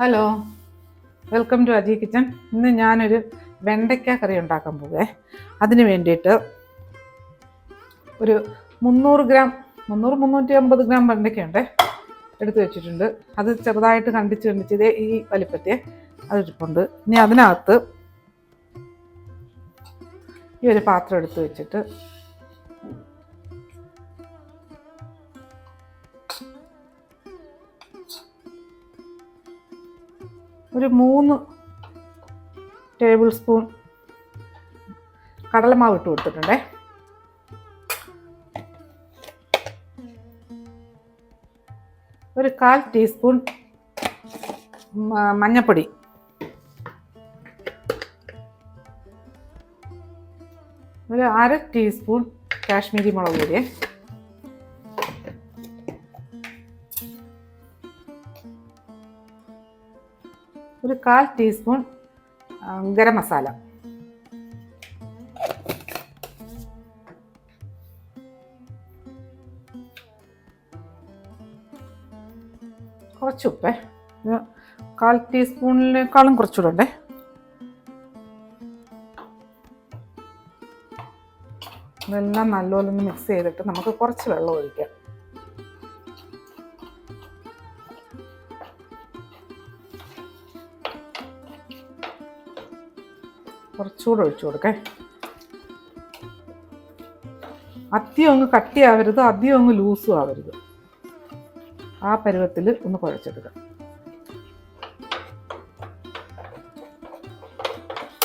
Hello, welcome to Aji kitchen. ഇന്ന് ഞാനൊരു വെണ്ടയ്ക്ക കറി ഉണ്ടാക്കാൻ പോവേ. അതിന് വേണ്ടിയിട്ട് ഒരു 350 ഗ്രാം വെണ്ടയ്ക്കയുണ്ട് എടുത്ത് വെച്ചിട്ടുണ്ട്. അത് ചെറുതായിട്ട് കണ്ടിച്ച് ഇതേ ഈ വലിപ്പത്തെ അതിരിപ്പുണ്ട്. ഇനി അതിനകത്ത് ഈ ഒരു പാത്രം എടുത്ത് വെച്ചിട്ട് ഒരു 3 ടേബിൾ സ്പൂൺ കടലമാവ് ഇട്ട് കൊടുത്തിട്ടുണ്ടേ. ഒരു 1/4 ടീസ്പൂൺ മഞ്ഞൾപ്പൊടി, ഒരു 1/2 ടീസ്പൂൺ കാശ്മീരി മുളക് പൊടി, ഒരു 1/4 ടീസ്പൂൺ ഗരം മസാല, കുറച്ച് ഉപ്പേ, 1/4 ടീസ്പൂണിനേക്കാളും കുറച്ചുകൂടെ ഉണ്ടേ. ഇതെല്ലാം നല്ലപോലെ ഒന്ന് മിക്സ് ചെയ്തിട്ട് നമുക്ക് കുറച്ച് വെള്ളം ഒഴിക്കാം. കുറച്ചുകൂടെ ഒഴിച്ചു കൊടുക്കേ. അധികം അങ്ങ് കട്ടിയാവരുത്, അധികം അങ്ങ് ലൂസും ആവരുത്. ആ പരുവത്തിൽ ഒന്ന് കുഴച്ചെടുക്കാം.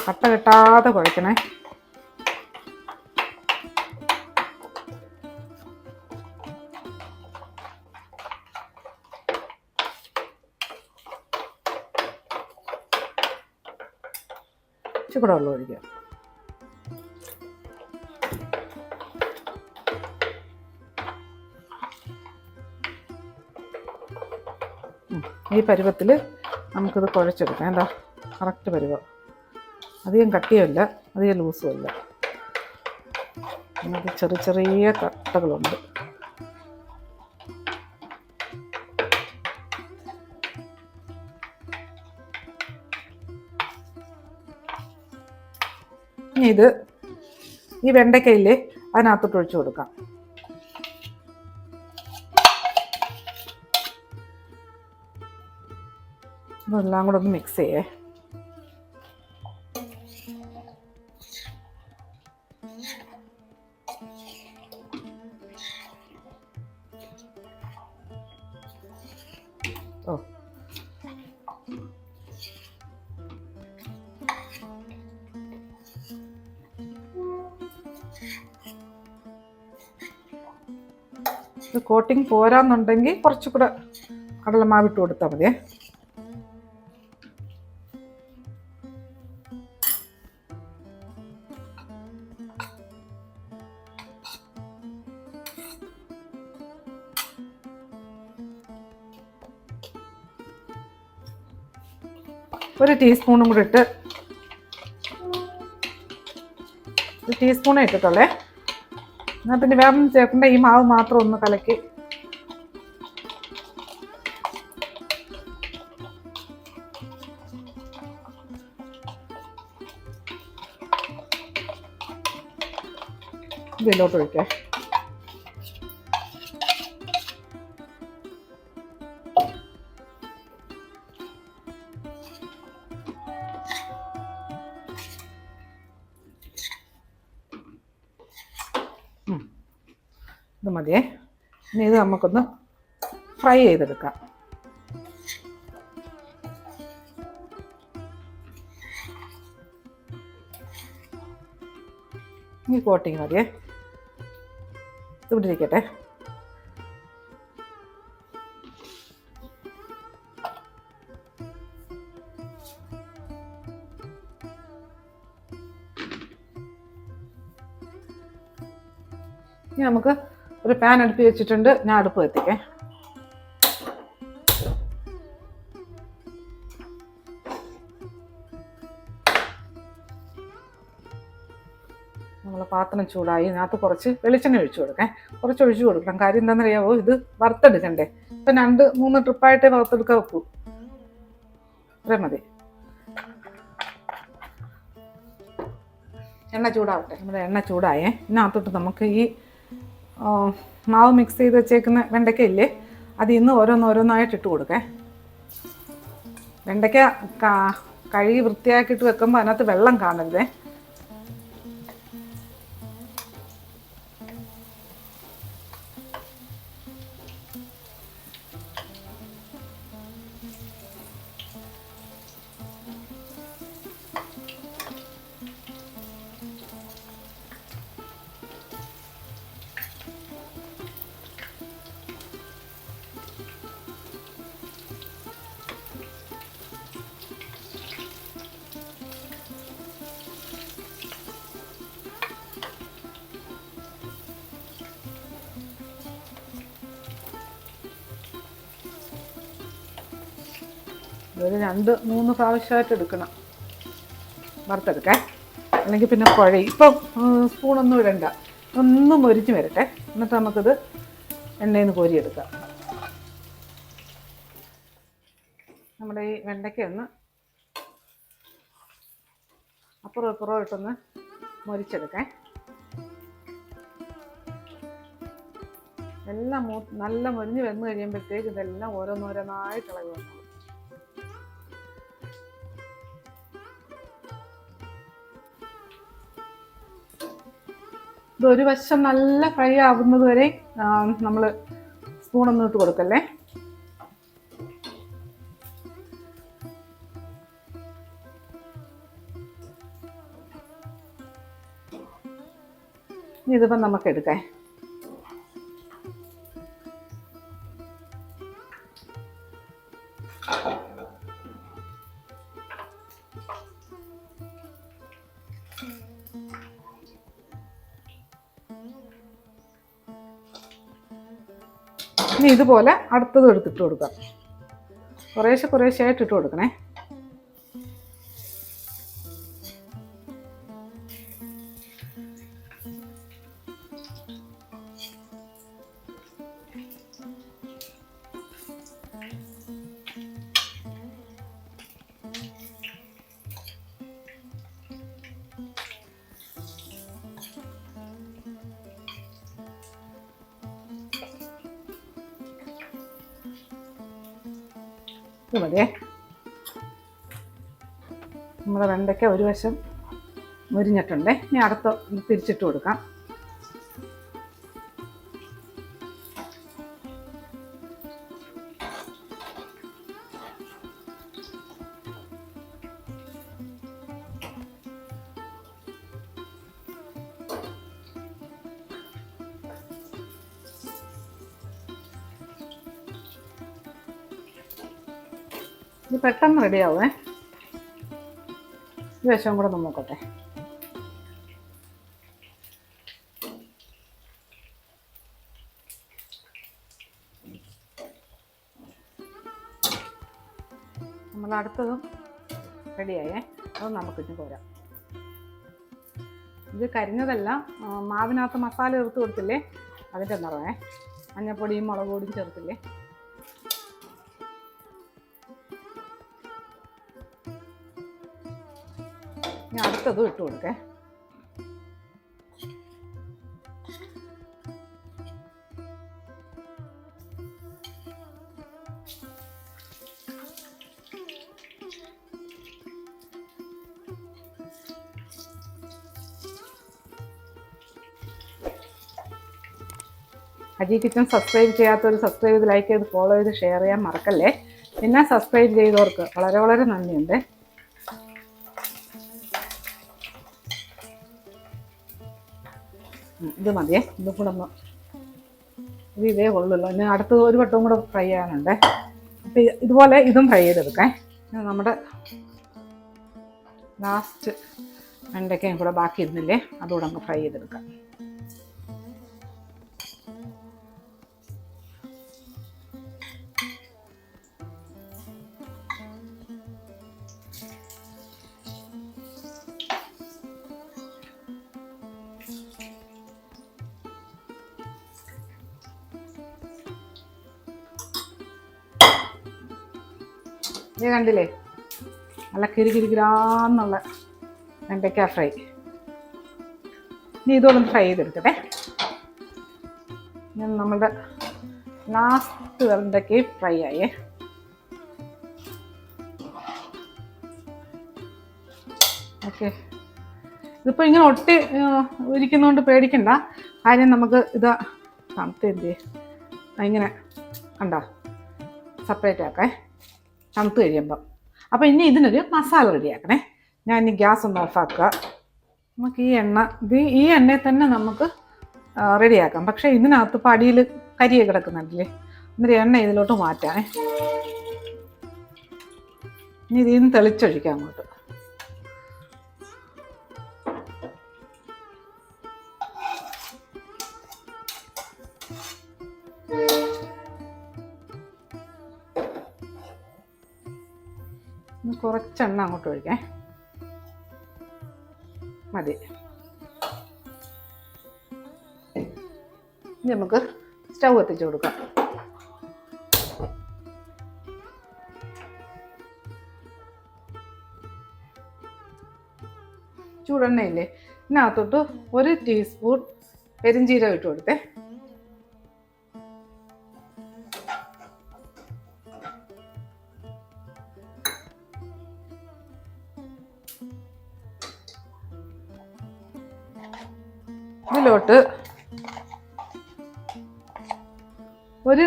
കട്ട കെട്ടാതെ കുഴക്കണേ. ഇച്ചിരി വെള്ളം ഒഴിക്കുക. ഈ പരുവത്തിൽ നമുക്കിത് കുഴച്ചെടുക്കാം. എന്താ കറക്റ്റ് പരുവം. അധികം കട്ടിയുമില്ല, അധികം ലൂസും അല്ല. നമുക്ക് ചെറിയ ചെറിയ കട്ടകളുണ്ട്. ഇനി ഇത് ഈ വെണ്ടയ്ക്കയില്ലേ അതിനകത്തോട്ട് ഒഴിച്ചു കൊടുക്കാം. ഇതെല്ലാം കൂടെ ഒന്ന് മിക്സ് ചെയ്യേ. ഓ ഇത് കോട്ടിങ് പോരാന്നുണ്ടെങ്കിൽ കുറച്ചുകൂടെ കടലമാവിട്ട് കൊടുത്താൽ മതിയേ. ഒരു ടീസ്പൂണും കൂടെ ഇട്ട്, ഒരു ടീസ്പൂണേ ഇട്ടിട്ടുള്ളേ. എന്നാൽ പിന്നെ വേറെ ചേർക്കേണ്ട, ഈ മാവ് മാത്രം ഒന്ന് കലക്കി ഇതിലോട്ട് ഒഴിക്കാം. ഇത് മതിയേ. ഇനി ഇത് നമുക്കൊന്ന് ഫ്രൈ ചെയ്തെടുക്കാം. ഈ കോട്ടിങ് മതിയേ. ഇവിടെ ഇരിക്കട്ടെ. ഇനി നമുക്ക് ഒരു പാൻ അടുപ്പി വെച്ചിട്ടുണ്ട്. ഞാൻ അടുപ്പ് കത്തിക്കേ. നമ്മളെ പാത്രം ചൂടായി. ഇതിനകത്ത് കുറച്ച് വെളിച്ചെണ്ണ ഒഴിച്ചു കൊടുക്കാം. കുറച്ച് ഒഴിച്ചു കൊടുക്കണം. കാര്യം എന്താണെന്നറിയാവോ, ഇത് വറുത്തെടുക്കണ്ടേ. ഇപ്പം 2-3 ട്രിപ്പായിട്ടേ വറുത്തെടുക്കാൻ വെക്കൂ. ഇത്രയും മതി. എണ്ണ ചൂടാവട്ടെ. നമ്മുടെ എണ്ണ ചൂടായേ. ഇതിനകത്തോട്ട് നമുക്ക് ഈ മാവ് മിക്സ് ചെയ്ത് വെച്ചേക്കുന്ന വെണ്ടയ്ക്ക ഇല്ലേ, അതിൽ നിന്ന് ഓരോന്നോരോന്നായിട്ട് ഇട്ട് കൊടുക്കേ. വെണ്ടയ്ക്ക കഴുകി വൃത്തിയാക്കിയിട്ട് വെക്കുമ്പോൾ അതിനകത്ത് വെള്ളം കാണരുതേ. ഒരു 2-3 പ്രാവശ്യമായിട്ട് എടുക്കണം, വറുത്തെടുക്കേ, അല്ലെങ്കിൽ പിന്നെ കുഴയും. ഇപ്പം സ്പൂണൊന്നും ഇടണ്ട, ഒന്നും മൊരിഞ്ഞ് വരട്ടെ, എന്നിട്ട് നമുക്കിത് എണ്ണയിൽ നിന്ന് കോരിയെടുക്കാം. നമ്മുടെ ഈ വെണ്ടയ്ക്ക ഒന്ന് അപ്പുറം ഇപ്പുറം ഇട്ടൊന്ന് മൊരിച്ചെടുക്കേ. എല്ലാം നല്ല മൊരിഞ്ഞ് വന്നു കഴിയുമ്പോഴത്തേക്ക് ഇതെല്ലാം ഓരോന്നോരോന്നായിട്ട് ഇളകി വന്നു. ഇതൊരു വശം നല്ല ഫ്രൈ ആകുന്നത് വരെ നമ്മൾ സ്പൂണൊന്നും ഇട്ട് കൊടുക്കല്ലേ. ഇതിപ്പം നമുക്ക് എടുക്കാം. ഇനി ഇതുപോലെ അടുത്തതും എടുത്തിട്ട് കൊടുക്കാം. കുറേശ്ശെയായിട്ട് ഇട്ട് കൊടുക്കണേ. ഇത് മതിയേ. നമ്മുടെ വെണ്ടയ്ക്ക ഒരു വശം മുരിഞ്ഞിട്ടുണ്ടേ. ഇനി അടുത്ത തിരിച്ചിട്ട് കൊടുക്കാം. ഇത് പെട്ടെന്ന് റെഡിയാവേ. ഈ വശം കൂടെ ഒന്ന് നോക്കട്ടെ. നമ്മൾ അടുത്തതും റെഡിയായേ. അത് നമുക്കിഞ്ഞ് പോരാം. ഇത് കരിഞ്ഞതല്ല, മാവിനകത്ത് മസാല ചേർത്ത് കൊടുത്തില്ലേ, അതിൻ്റെ നിറവേ. മഞ്ഞപ്പൊടിയും മുളക് പൊടിയും ചേർത്തില്ലേ. ഇനി അടുത്തതും ഇട്ട് കൊടുക്കേ. അജി കിച്ചൻ സബ്സ്ക്രൈബ് ചെയ്യാത്തവർ സബ്സ്ക്രൈബ് ചെയ്ത് ലൈക്ക് ചെയ്ത് ഫോളോ ചെയ്ത് ഷെയർ ചെയ്യാൻ മറക്കല്ലേ. പിന്നെ സബ്സ്ക്രൈബ് ചെയ്തവർക്ക് വളരെ വളരെ നന്ദിയുണ്ട്. ഇത് മതിയേ. ഇത് കൂടെ ഒന്ന് ഇതേ കൊള്ളുള്ളൂ. ഇനി അടുത്ത് ഒരു വട്ടവും കൂടെ ഫ്രൈ ചെയ്യാനുണ്ട്. അപ്പം ഇതുപോലെ ഇതും ഫ്രൈ ചെയ്തെടുക്കാം. നമ്മുടെ ലാസ്റ്റ് വെണ്ടയ്ക്കയും കൂടെ ബാക്കി ഇരുന്നില്ലേ, അതുകൂടെ അങ്ങ് ഫ്രൈ ചെയ്തെടുക്കാം. ഇത് കണ്ടില്ലേ, നല്ല കിരികിരികിരാന്നുള്ള വെണ്ടയ്ക്ക ഫ്രൈ. ഇനി ഇതുകൊണ്ടൊന്ന് ഫ്രൈ ചെയ്തെടുക്കട്ടെ. ഞാൻ നമ്മളുടെ ലാസ്റ്റ് വെണ്ടയ്ക്കയും ഫ്രൈ ആയേ. ഓക്കെ, ഇതിപ്പോൾ ഇങ്ങനെ ഒട്ടി ഇരിക്കുന്നതുകൊണ്ട് പേടിക്കണ്ട. കാര്യം നമുക്ക് ഇത് തണുത്ത് എന്ത് ഇങ്ങനെ കണ്ടോ സെപ്പറേറ്റ് ആക്കേ തണുത്ത് കഴിയുമ്പം. അപ്പോൾ ഇനി ഇതിനൊരു മസാല റെഡിയാക്കണേ. ഞാൻ ഇനി ഗ്യാസ് ഒന്ന് ഓഫാക്കുക. നമുക്ക് ഈ എണ്ണയിൽ തന്നെ നമുക്ക് റെഡിയാക്കാം. പക്ഷേ ഇതിനകത്ത് പടിയിൽ കരിയെ കിടക്കുന്നുണ്ടല്ലേ, എന്നിട്ട് എണ്ണ ഇതിലോട്ട് മാറ്റാമേ. ഇനി ഇതിൽ നിന്ന് തെളിച്ചൊഴിക്കാം അങ്ങോട്ട്. കുറച്ചെണ്ണ അങ്ങോട്ട് ഒഴിക്കേ, മതി. ഇനി നമുക്ക് സ്റ്റൗ കത്തിച്ച് കൊടുക്കാം. ചൂടെണ്ണയില്ലേ, ഇതിനകത്തോട്ട് 1 ടീസ്പൂൺ പെരുംജീരകം ഇട്ട് കൊടുത്തേ. ഇതിലോട്ട് 1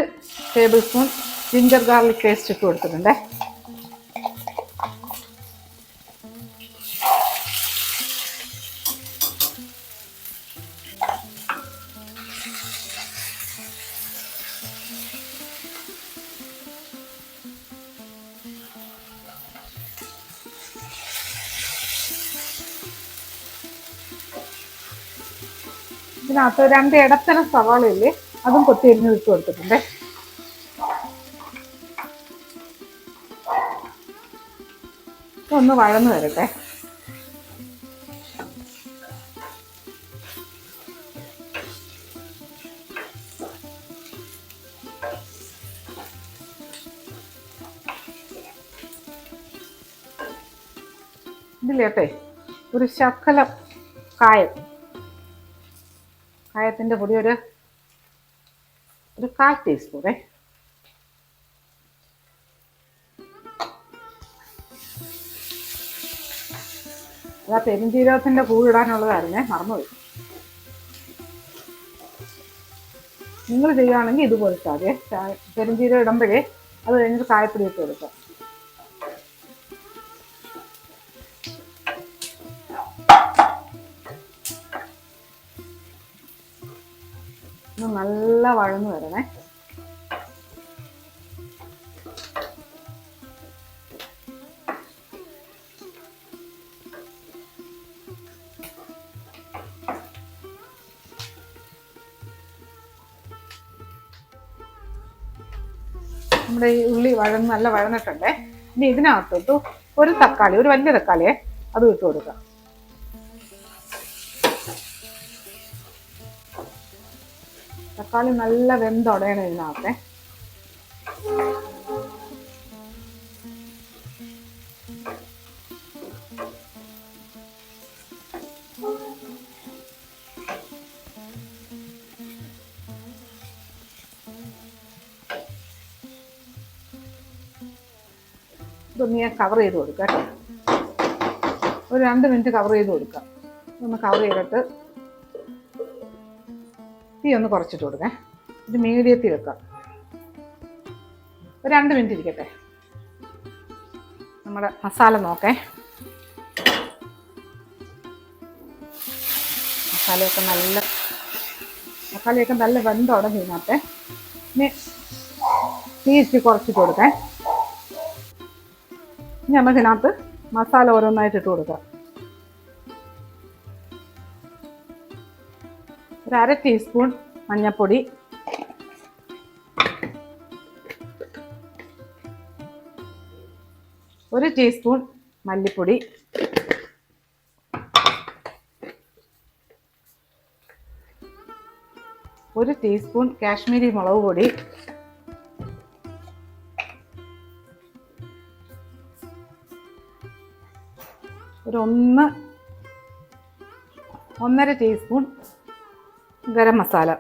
table spoon ginger garlic paste ഇട്ട് കൊടുത്തിട്ടുണ്ടേ. ഇതിനകത്ത് 2 ഇടത്തരം സവാളയില്ലേ, അതും കൊത്തിയരിഞ്ഞ് ഇട്ട് കൊടുത്തിട്ടുണ്ട്. ഒന്ന് വഴന്ന് വരട്ടെ. ഇതിലേട്ടെ ഒരു ശകലം കായത്തിൻ്റെ പൊടി ഒരു 1/4 ടീസ്പൂണേ. അതാ പെരുംജീരകത്തിൻ്റെ കൂടിടാനുള്ളതായിരുന്നേ, മറന്നുപോയി. നിങ്ങൾ ചെയ്യുകയാണെങ്കിൽ ഇതുപോലെ സാധേ പെരുംജീരകം ഇടുമ്പോഴേ അത് കഴിഞ്ഞിട്ട് കായപ്പൊടി ഇട്ട് കൊടുക്കാം. നല്ല വഴന്ന് വരണേ. നമ്മുടെ ഈ ഉള്ളി നല്ല വഴന്നിട്ടുണ്ടേ. ഇനി ഇതിനകത്തോട്ട് ഒരു വലിയ തക്കാളിയെ അത് ഇട്ട് കൊടുക്കാം. തക്കാളി നല്ല വെന്തുടയണം ഇതിനകത്തെ. ഇതൊന്ന് ഞാൻ കവർ ചെയ്ത് കൊടുക്കാം കേട്ടോ. ഒരു 2 മിനിറ്റ് കവർ ചെയ്ത് കൊടുക്കാം. ഒന്ന് കവർ ചെയ്തിട്ട് തീ ഒന്ന് കുറച്ചിട്ട് കൊടുക്കേ. ഇത് മീഡിയത്തിൽ വെക്കാം. ഒരു 2 മിനിറ്റ് ഇരിക്കട്ടെ. നമ്മുടെ മസാല നോക്കേ. മസാലയൊക്കെ നല്ല വെന്തോടം ഇതിനകത്തെ. ഇനി തീ ഇച്ചിരി കുറച്ചിട്ട് കൊടുക്കേ. ഇനി നമുക്കിതിനകത്ത് മസാല ഓരോന്നായിട്ട് ഇട്ട് കൊടുക്കാം. ഒരു 1/2 ടീസ്പൂൺ മഞ്ഞൾപ്പൊടി, 1 ടീസ്പൂൺ മല്ലിപ്പൊടി, 1 ടീസ്പൂൺ കാശ്മീരി മുളക് പൊടി, 1 ഒരു 1.5 ടീസ്പൂൺ ഗരം മസാല,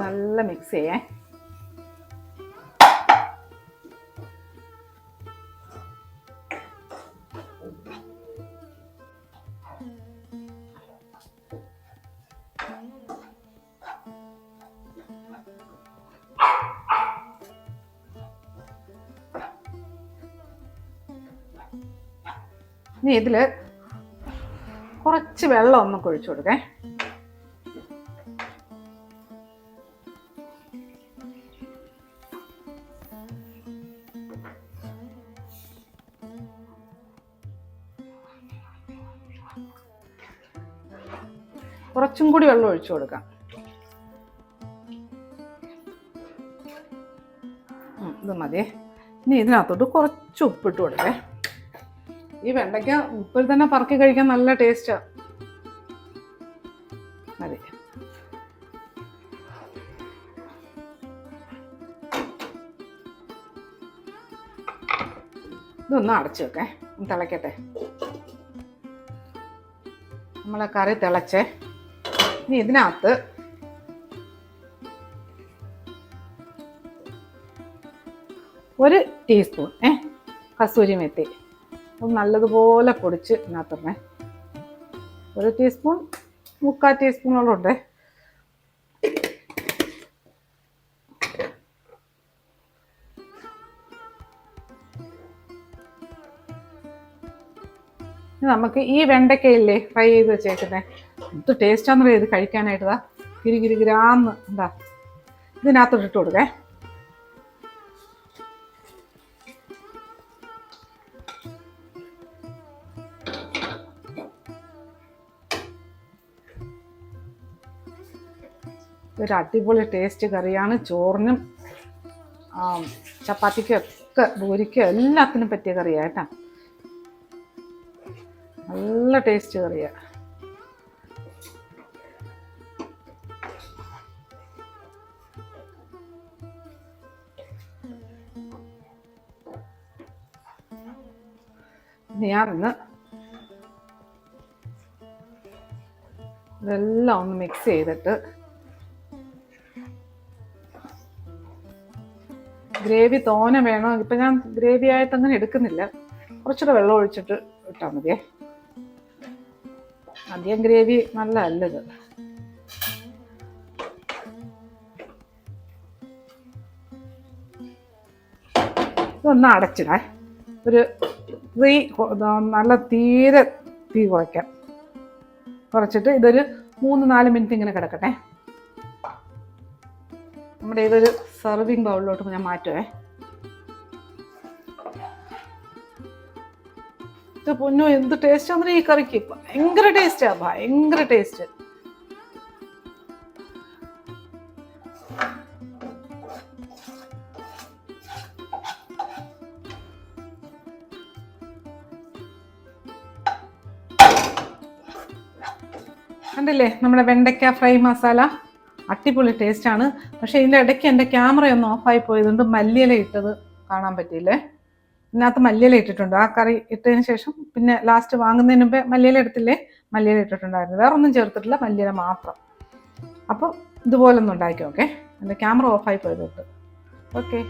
നല്ല മിക്സ് ചെയ്യേ. ഇനി ഇതിൽ കുറച്ച് വെള്ളം ഒന്ന് ഒഴിച്ചു കൊടുക്കേ. കുറച്ചും കൂടി വെള്ളം ഒഴിച്ചു കൊടുക്കാം. ഇത് മതിയേ. ഇനി ഇതിനകത്തോട്ട് കുറച്ച് ഉപ്പിട്ട് കൊടുക്കേ. ഈ വെണ്ടയ്ക്ക ഉപ്പിൽ തന്നെ പറക്കി കഴിക്കാൻ നല്ല ടേസ്റ്റാണ്. മതി. ഇതൊന്ന് അടച്ചു വെക്കേ, തിളയ്ക്കട്ടെ. നമ്മളെ കറി തിളച്ചേ. ഇനി ഇതിനകത്ത് ഒരു ടീസ്പൂൺ കസൂരി മെത്തി അത് നല്ലതുപോലെ പൊടിച്ച് ഇതിനകത്തിടണേ. 1 ടീസ്പൂൺ 3/4 ടീസ്പൂണോളം ഉണ്ട്. നമുക്ക് ഈ വെണ്ടയ്ക്കയില്ലേ ഫ്രൈ ചെയ്ത് വെച്ചേക്കുന്നത്, എന്ത് ടേസ്റ്റാണെന്ന് ഇത് കഴിക്കാനായിട്ടതാ. ഗിരിഗിരിഗ്രാന്ന് എന്താ ഇതിനകത്തോട്ട് ഇട്ട് കൊടുക്കേ. ഒരു അടിപൊളി ടേസ്റ്റ് കറിയാണ്. ചോറിനും ചപ്പാത്തിക്കൊക്കെ പൂരിക്കോ എല്ലാത്തിനും പറ്റിയ കറിയാണ് കേട്ടോ. നല്ല ടേസ്റ്റ് കറിയാണ്. ഞാനിന്ന് ഇതെല്ലാം ഒന്ന് മിക്സ് ചെയ്തിട്ട് ഗ്രേവി തോനെ വേണോ, ഇപ്പം ഞാൻ ഗ്രേവി ആയിട്ട് അങ്ങനെ എടുക്കുന്നില്ല, കുറച്ചുകൂടെ വെള്ളം ഒഴിച്ചിട്ട് ഇട്ടാൽ മതിയേ. അധികം ഗ്രേവി നല്ലതല്ല ഇത്. ഇതൊന്ന് അടച്ചിടേ. ഒരു നല്ല തീരെ തീ കുറയ്ക്കാം. കുറച്ചിട്ട് ഇതൊരു 3-4 മിനിറ്റ് ഇങ്ങനെ കിടക്കട്ടെ. നമ്മുടെ ഇതൊരു സെർവിങ് ബൗളിലോട്ട് ഞാൻ മാറ്റുവേ. ഇത് പൊന്നോ എന്ത് ടേസ്റ്റാന്ന് ഈ കറിക്ക്. ഭയങ്കര ടേസ്റ്റാ, ഭയങ്കര ടേസ്റ്റ്. കണ്ടില്ലേ നമ്മുടെ വെണ്ടയ്ക്ക ഫ്രൈ മസാല അടിപൊളി ടേസ്റ്റാണ്. പക്ഷേ ഇതിൻ്റെ ഇടയ്ക്ക് എൻ്റെ ക്യാമറയൊന്ന് ഓഫായി പോയതുകൊണ്ട് മല്ലിയില ഇട്ടത് കാണാൻ പറ്റിയില്ലേ. ഇതിനകത്ത് മല്ലിയില ഇട്ടിട്ടുണ്ട്. ആ കറി ഇട്ടതിന് ശേഷം പിന്നെ ലാസ്റ്റ് വാങ്ങുന്നതിന് മുമ്പേ മല്ലിയില എടുത്തില്ലേ, മല്ലിയില ഇട്ടിട്ടുണ്ടായിരുന്നു. വേറെ ഒന്നും ചേർത്തിട്ടില്ല, മല്ലിയില മാത്രം. അപ്പം ഇതുപോലൊന്നും ഉണ്ടാക്കി നോക്കേ. എൻ്റെ ക്യാമറ ഓഫായി പോയതുകൊണ്ട്. ഓക്കെ.